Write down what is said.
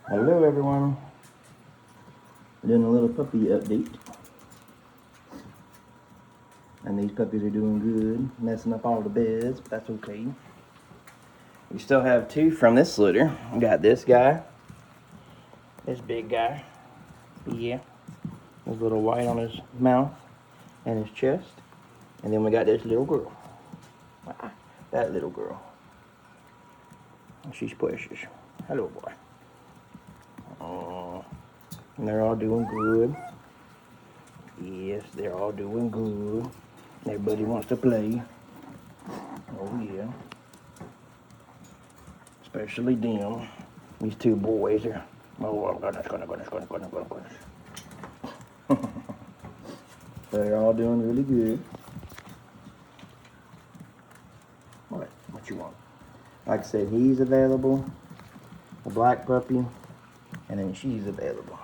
Hello everyone. Doing a little puppy update. And these puppies are doing good, messing up all the beds, but that's okay. We still have two from this litter. We got this guy, this big guy, yeah, his little white on his mouth and his chest. And then we got this little girl, that little girl. She's precious. Hello boy. And they're all doing good. Yes, they're all doing good. Everybody wants to play. Oh yeah. Especially them. These two boys are. Oh goodness. They're all doing really good. What you want? Like I said, he's available. The black puppy. And then she's available.